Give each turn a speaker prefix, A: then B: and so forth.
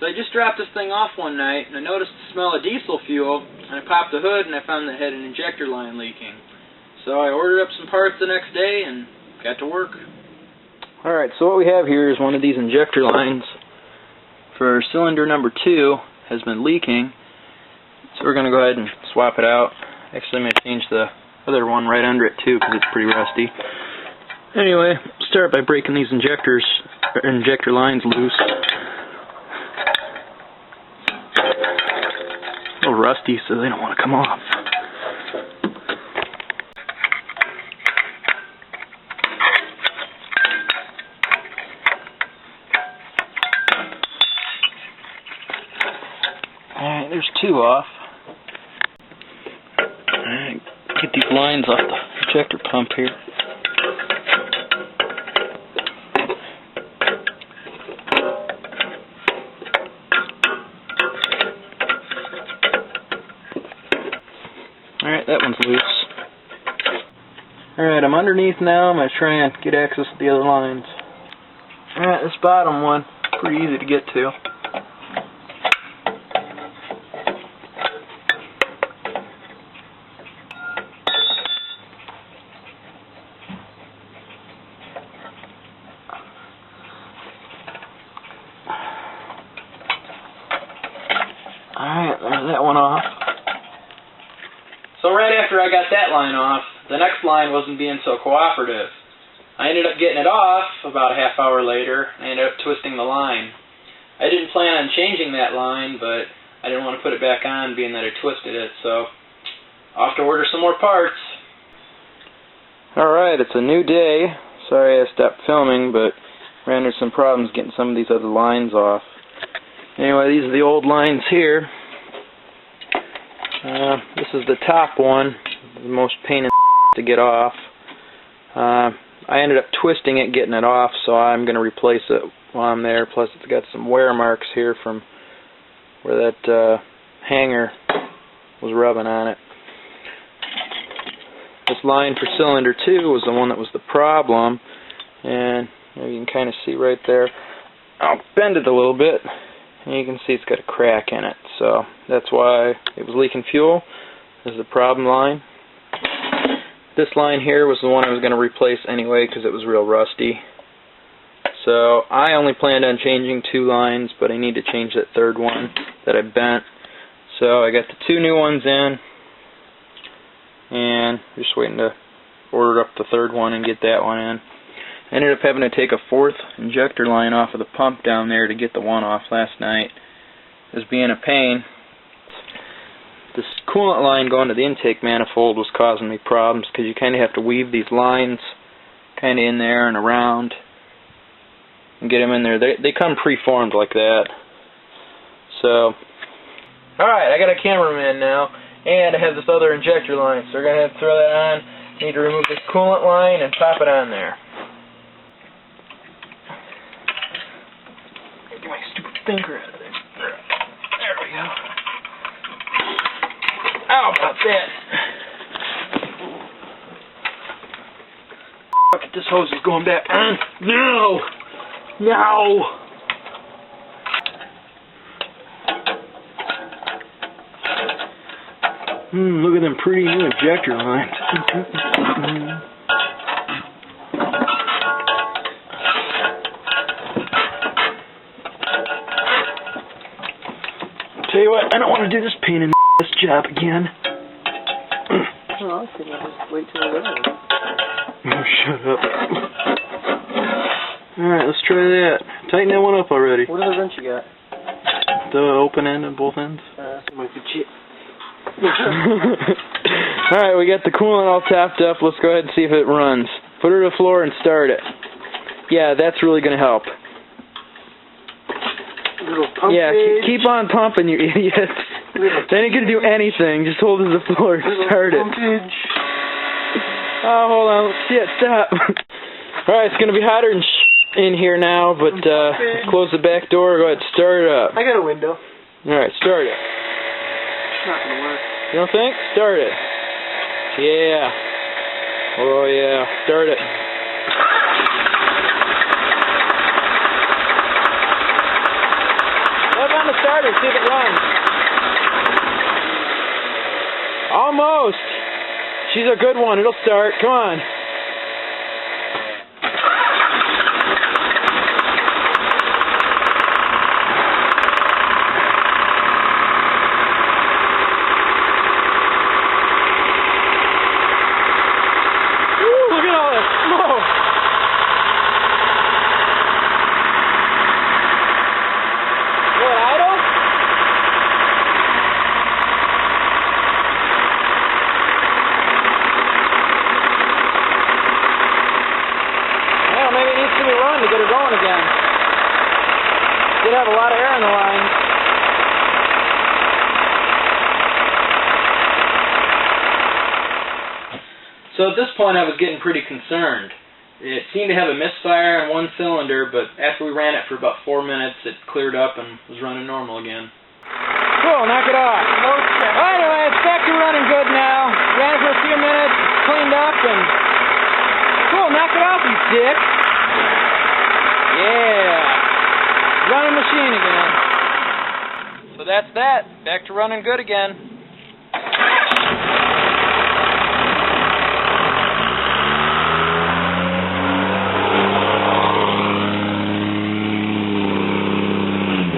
A: So I just dropped this thing off one night, and I noticed the smell of diesel fuel, and I popped the hood, and I found that it had an injector line leaking. So I ordered up some parts the next day, and got to work. Alright, so what we have here is one of these injector lines for cylinder number 2 has been leaking. So we're going to go ahead and swap it out. Actually, I'm going to change the other one right under it too, because it's pretty rusty. Anyway, start by breaking these injector lines loose. A little rusty, so they don't want to come off. Alright, there's 2 off. Alright, get these lines off the injector pump here. Alright, that one's loose. Alright, I'm underneath now. I'm going to try and get access to the other lines. Alright, this bottom one, pretty easy to get to. Alright, there's that one off. So right after I got that line off, the next line wasn't being so cooperative. I ended up getting it off about a half hour later, and I ended up twisting the line. I didn't plan on changing that line, but I didn't want to put it back on being that I twisted it, so I'll have to order some more parts. Alright, it's a new day. Sorry I stopped filming, but ran into some problems getting some of these other lines off. Anyway, these are the old lines here. This is the top one, the most pain in the to get off. I ended up twisting it, getting it off, so I'm going to replace it while I'm there. Plus it's got some wear marks here from where that hanger was rubbing on it. This line for cylinder 2 was the one that was the problem, and you can kind of see right there. I'll bend it a little bit, and you can see it's got a crack in it, so that's why it was leaking fuel. This is the problem line. This line here was the one I was going to replace anyway because it was real rusty. So I only planned on changing 2 lines, but I need to change that third one that I bent. So I got the 2 new ones in, and just waiting to order up the third one and get that one in. I ended up having to take a 4th injector line off of the pump down there to get the one off last night. It was being a pain. This coolant line going to the intake manifold was causing me problems because you kind of have to weave these lines kind of in there and around and get them in there. They come preformed like that. So, alright, I got a cameraman now, and I have this other injector line, so we're going to have to throw that on. I need to remove this coolant line and pop it on there. Get my stupid finger out of there. There we go. How about that? Fuck it, this hose is going back on. No! No! Look at them pretty new injector lines. Tell you what, I don't want to do this pain in this job again.
B: Oh, I think I'll just wait till it's over.
A: Oh, shut up. Alright, let's try that. Tighten that one up already.
B: What other wrench you got?
A: The open end and both ends.
B: Might be cheap.
A: Alright, we got the coolant all tapped up. Let's go ahead and see if it runs. Put it to the floor and start it. Yeah, that's really going to help.
B: Little pumpage.
A: Yeah, keep on pumping, you idiot. That ain't going to do anything. Just hold it to the floor and start it.
B: Pumpage.
A: Oh, hold on. Shit, stop. Alright, it's going to be hotter in here now, but close the back door. Go ahead, start it up.
B: I got a window.
A: Alright, start it.
B: It's not going to work.
A: You don't think? Start it. Yeah. Oh, yeah. Start it. Come on. starter, see if it runs. Almost. She's a good one. It'll start. Come on. Woo, look at all this smoke. What, idle? Well, maybe it needs to be run to get her going again. Did have a lot of air in the line. So at this point I was getting pretty concerned. It seemed to have a misfire on one cylinder, but after we ran it for about 4 minutes, it cleared up and was running normal again. Cool, knock it off. Anyway, it's back to running good now. Ran it for a few minutes, cleaned up, and cool, knock it off, you dick. Yeah, running machine again. So that's that. Back to running good again.